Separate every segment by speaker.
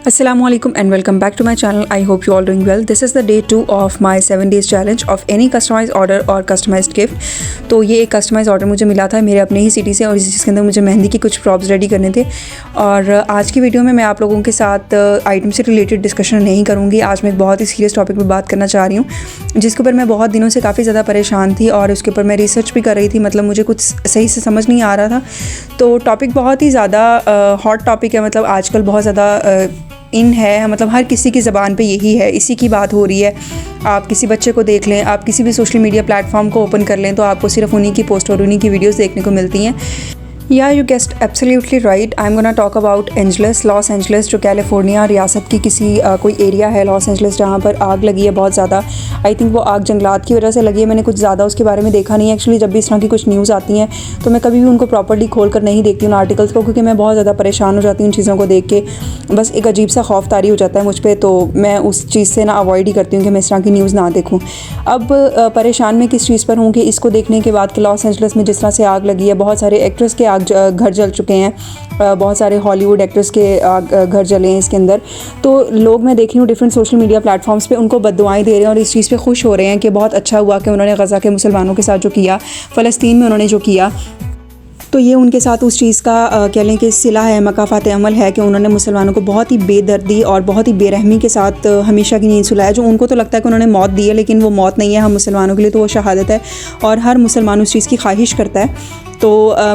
Speaker 1: Assalamualaikum and welcome back to my channel. I hope you all doing well. This is the day 2 of my 7 days challenge of any customized order or customized gift. तो ये एक customise order मुझे मिला था मेरे अपने ही city से और जिसके अंदर मुझे मेहंदी की कुछ प्रॉप्स रेडी करने थे। और आज की वीडियो में मैं आप लोगों के साथ आइटम से रिलेटेड डिस्कशन नहीं करूँगी। आज मैं एक बहुत ही सीरियस टॉपिक पर बात करना चाह रही हूँ जिसके ऊपर मैं बहुत दिनों से काफ़ी ज़्यादा परेशान थी और उसके ऊपर मैं रिसर्च भी कर रही थी। मतलब मुझे कुछ सही से समझ नहीं आ रहा था। तो टॉपिक बहुत ही ज़्यादा हॉट टॉपिक है। मतलब आजकल बहुत ज़्यादा इन है, मतलब हर किसी की ज़बान पे यही है, इसी की बात हो रही है। आप किसी बच्चे को देख लें, आप किसी भी सोशल मीडिया प्लेटफॉर्म को ओपन कर लें तो आपको सिर्फ उन्हीं की पोस्ट और उन्हीं की वीडियोस देखने को मिलती हैं। या you guessed absolutely right. I am gonna talk about Angeles, Los Angeles, जो कैलिफोर्निया रियासत की किसी कोई एरिया है लॉस एंजलस जहाँ पर आग लगी है बहुत ज़्यादा। आई थिंक वो आग जंगलात की वजह से लगी है। मैंने कुछ ज़्यादा उसके बारे में देखा नहीं है एक्चुअली। जब भी इस तरह की कुछ न्यूज़ आती हैं तो मैं कभी भी उनको प्रॉपर्ली खोल कर नहीं देखती हूँ आर्टिकल्स को, क्योंकि मैं बहुत ज़्यादा परेशान हो जाती हूँ उन चीज़ों को देख के। बस एक अजीब सा खौफ तारी हो जाता है मुझ पर, तो मैं उस चीज़ से ना अवॉइड ही करती हूँ कि मैं इस तरह की न्यूज़ ना देखूँ। अब परेशान मैं किस चीज़ पर हूँ कि इसको देखने के बाद कि लॉस एंजलस में जिस तरह से आग लगी है, बहुत सारे एक्ट्रेस के घर जल चुके हैं, बहुत सारे हॉलीवुड एक्ट्रेस के घर जले हैं इसके अंदर। तो लोग मैं देख रही हूँ डिफरेंट सोशल मीडिया प्लेटफॉर्म्स पे उनको बददुआएं दे रहे हैं और इस चीज़ पे खुश हो रहे हैं कि बहुत अच्छा हुआ कि उन्होंने गज़ा के मुसलमानों के साथ जो किया, फ़लस्तीन में उन्होंने जो किया, तो ये उनके साथ उस चीज़ का कह लें कि सिला है, मकाफ़ात अमल है कि उन्होंने मुसलमानों को बहुत ही बेदर्दी और बहुत ही बेरहमी के साथ हमेशा की नींद सुलाया। जो उनको तो लगता है कि उन्होंने मौत दी है, लेकिन वो मौत नहीं है। हम मुसलमानों के लिए तो वो शहादत है और हर मुसलमान उस चीज़ की ख्वाहिश करता है। तो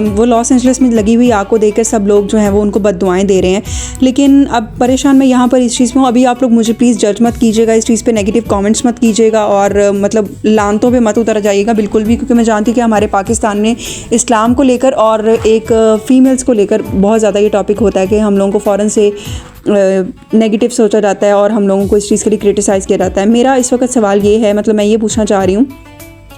Speaker 1: वो लॉस एंजलस में लगी हुई आग को देखकर सब लोग जो हैं वो उनको बद्दुआएं दे रहे हैं। लेकिन अब परेशान मैं यहाँ पर इस चीज़ में हूँ। अभी आप लोग मुझे प्लीज़ जज मत कीजिएगा, इस चीज़ पे नेगेटिव कमेंट्स मत कीजिएगा और मतलब लानतों पे मत उतर जाइएगा बिल्कुल भी, क्योंकि मैं जानती हूँ कि हमारे पाकिस्तान में इस्लाम को लेकर और एक फ़ीमेल्स को लेकर बहुत ज़्यादा ये टॉपिक होता है कि हम लोगों को फ़ौरन से नेगेटिव सोचा जाता है और हम लोगों को इस चीज़ के लिए क्रिटिसाइज़ किया जाता है। मेरा इस वक्त सवाल ये है, मतलब मैं ये पूछना चाह रही हूँ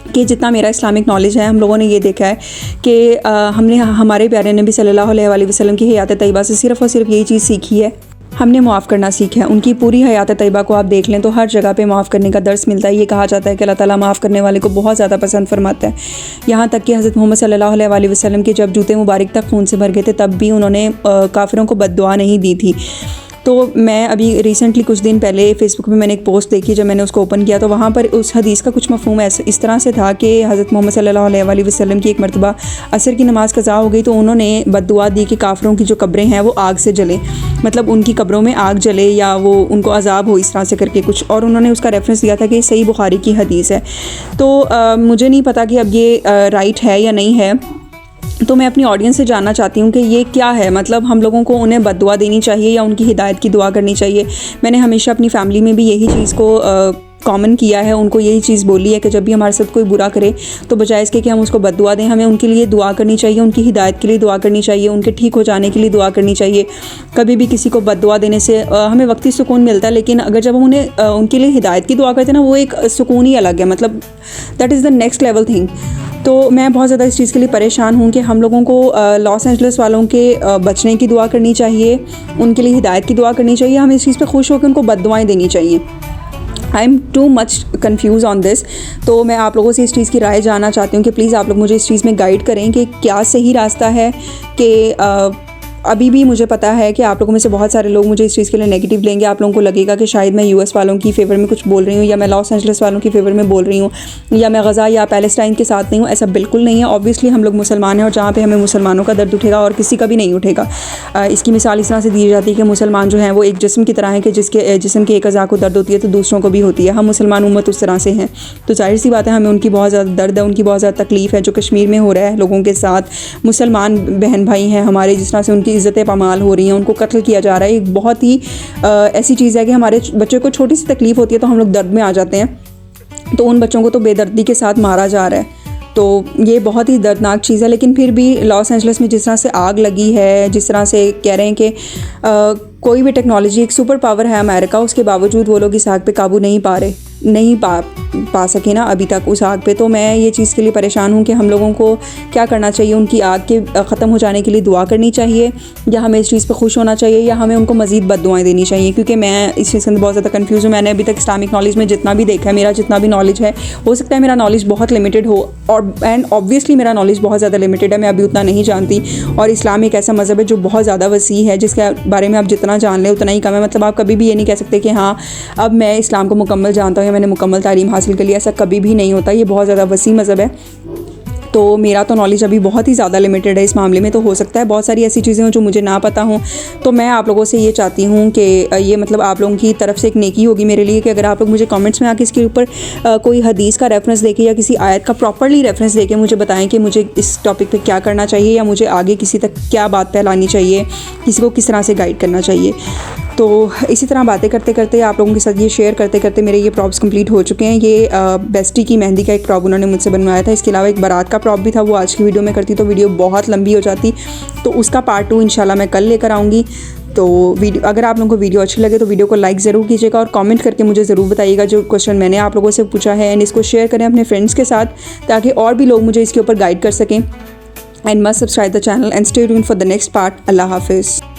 Speaker 1: कि जितना मेरा इस्लामिक नॉलेज है, हम लोगों ने ये देखा है कि हमने हमारे प्यारे नबी सल्लल्लाहु अलैहि वसल्लम की हयात तैयबा से सिर्फ़ और सिर्फ यही चीज़ सीखी है, हमने माफ़ करना सीखा है। उनकी पूरी हयात तैयबा को आप देख लें तो हर जगह पे माफ़ करने का दर्स मिलता है। ये कहा जाता है कि अल्लाह ताला माफ़ करने वाले को बहुत ज़्यादा पसंद फरमाता है। यहाँ तक कि हज़रत मोहम्मद सल्लल्लाहु अलैहि वसल्लम के जब जूते मुबारक तक खून से भर गए थे तब भी उन्होंने काफिरों को बद्दुआ नहीं दी थी। तो मैं अभी रिसेंटली कुछ दिन पहले फ़ेसबुक पे मैंने एक पोस्ट देखी, जब मैंने उसको ओपन किया तो वहाँ पर उस हदीस का कुछ मफ़हूम इस तरह से था कि हज़रत मोहम्मद सल्लल्लाहु अलैहि वसल्लम की एक मरतबा असर की नमाज़ कज़ा हो गई तो उन्होंने बद्दुआ दी कि काफ़िरों की जो कब्रें हैं वो आग से जलें, मतलब उनकी कब्रों में आग जले या वो उनको अज़ाब हो, इस तरह से करके कुछ। और उन्होंने उसका रेफरेंस दिया था कि सही बुखारी की हदीस है। तो मुझे नहीं पता कि अब ये राइट है या नहीं है, तो मैं अपनी ऑडियंस से जानना चाहती हूँ कि ये क्या है। मतलब हम लोगों को उन्हें बद्दुआ देनी चाहिए या उनकी हिदायत की दुआ करनी चाहिए। मैंने हमेशा अपनी फैमिली में भी यही चीज़ को कॉमन किया है, उनको यही चीज़ बोली है कि जब भी हमारे साथ कोई बुरा करे तो बजाय इसके कि हम उसको बद्दुआ दें, हमें उनके लिए दुआ करनी चाहिए, उनकी हिदायत के लिए दुआ करनी चाहिए, उनके ठीक हो जाने के लिए दुआ करनी चाहिए। कभी भी किसी को बद्दुआ देने से हमें वक्ती सुकून मिलता है, लेकिन अगर जब हम उन्हें उनके लिए हिदायत की दुआ करते हैं ना, वो एक सुकून ही अलग है। मतलब that is the next level thing. तो मैं बहुत ज़्यादा इस चीज़ के लिए परेशान हूँ कि हम लोगों को लॉस एंजलस वालों के बचने की दुआ करनी चाहिए, उनके लिए हिदायत की दुआ करनी चाहिए, हमें इस चीज़ पे खुश होकर उनको बद्दुआएं देनी चाहिए। I am too much confuse on this. तो मैं आप लोगों से इस चीज़ की राय जानना चाहती हूँ कि प्लीज़ आप लोग मुझे इस चीज़ में गाइड करें कि क्या सही रास्ता है। कि अभी भी मुझे पता है कि आप लोगों में से बहुत सारे लोग मुझे इस चीज़ के लिए नेगेटिव लेंगे। आप लोगों को लगेगा कि शायद मैं यूएस वालों की फेवर में कुछ बोल रही हूँ या मैं लॉस एंजलस वालों की फेवर में बोल रही हूँ या मैं गज़ा या पैलेस्टाइन के साथ नहीं हूँ। ऐसा बिल्कुल नहीं है। ऑब्वियसली हम लोग मुसलमान हैं और जहाँ पे हमें मुसलमानों का दर्द उठेगा और किसी का भी नहीं उठेगा। इसकी मिसाल इस तरह से दी जाती है कि मुसलमान जो हैं वो एक जिस्म की तरह है कि जिसके जिस्म के एक अज़ा को दर्द होती है तो दूसरों को भी होती है। हम मुसलमान उम्मत उस तरह से हैं, तो जाहिर सी बात है हमें उनकी बहुत ज़्यादा दर्द है, उनकी बहुत ज़्यादा तकलीफ़ है जो कश्मीर में हो रहा है लोगों के साथ। मुसलमान बहन भाई हैं हमारे, जिस तरह से उनकी इज़्ज़त पामाल हो रही हैं, उनको कत्ल किया जा रहा है। एक बहुत ही ऐसी चीज़ है कि हमारे बच्चों को छोटी सी तकलीफ़ होती है तो हम लोग दर्द में आ जाते हैं, तो उन बच्चों को तो बेदर्दी के साथ मारा जा रहा है। तो ये बहुत ही दर्दनाक चीज़ है। लेकिन फिर भी लॉस एंजलस में जिस तरह से आग लगी है, जिस तरह से कह रहे हैं कि कोई भी टेक्नोलॉजी एक सुपर पावर है अमेरिका, उसके बावजूद वो लोग इस आग पे काबू नहीं पा पा सके ना अभी तक उस आग पे। तो मैं ये चीज़ के लिए परेशान हूँ कि हम लोगों को क्या करना चाहिए, उनकी आग के ख़त्म हो जाने के लिए दुआ करनी चाहिए, या हमें इस चीज़ पे खुश होना चाहिए, या हमें उनको मज़ीद बद्दुआएँ देनी चाहिए। क्योंकि मैं इस चीज़ के अंदर बहुत ज़्यादा कन्फ्यूज़ हूँ। मैंने अभी तक इस्लामिक नॉलेज में जितना भी देखा है, मेरा जितना भी नॉलेज है, हो सकता है मेरा नॉलेज बहुत लिमिटेड हो, और एंड ऑब्वियसली मेरा नॉलेज बहुत ज़्यादा लिमिटेड है, मैं अभी उतना नहीं जानती। और इस्लाम एक ऐसा मज़हब है जो बहुत ज़्यादा वसी है, जिसके बारे में आप जितना जान लें उतना ही कम है। मतलब आप कभी भी ये नहीं कह सकते कि हाँ अब मैं इस्लाम को मुकम्मल जानता हूँ या मैंने मुकम्मल तालीम हासिल कर लिया, ऐसा कभी भी नहीं होता। ये बहुत ज़्यादा वसी मज़हब है। तो मेरा तो नॉलेज अभी बहुत ही ज़्यादा लिमिटेड है इस मामले में। तो हो सकता है बहुत सारी ऐसी चीज़ें हों जो मुझे ना पता हों। तो मैं आप लोगों से ये चाहती हूँ कि ये मतलब आप लोगों की तरफ से एक नेकी होगी मेरे लिए कि अगर आप लोग मुझे कमेंट्स में आके इसके ऊपर कोई हदीस का रेफरेंस देके या किसी आयत का प्रॉपर्ली रेफरेंस देके मुझे बताएं कि मुझे इस टॉपिक पे क्या करना चाहिए, या मुझे आगे किसी तक क्या बात फैलानी चाहिए, किसी को किस तरह से गाइड करना चाहिए। तो इसी तरह बातें करते करते, आप लोगों के साथ ये शेयर करते करते मेरे ये प्रॉप्स कंप्लीट हो चुके हैं। ये बेस्टी की मेहंदी का एक प्रॉप उन्होंने मुझसे बनवाया था। इसके अलावा एक बारात का प्रॉप भी था, वो आज की वीडियो में करती तो वीडियो बहुत लंबी हो जाती। तो उसका पार्ट 2 इंशाल्लाह मैं कल लेकर आऊँगी। तो वीडियो, अगर आप लोगों को वीडियो अच्छी लगे तो वीडियो को लाइक ज़रूर कीजिएगा और कमेंट करके मुझे ज़रूर बताइएगा जो क्वेश्चन मैंने आप लोगों से पूछा है। एंड इसको शेयर करें अपने फ्रेंड्स के साथ ताकि और भी लोग मुझे इसके ऊपर गाइड कर सकें। And must subscribe the channel and stay tuned for the next part. अल्लाह हाफिज़।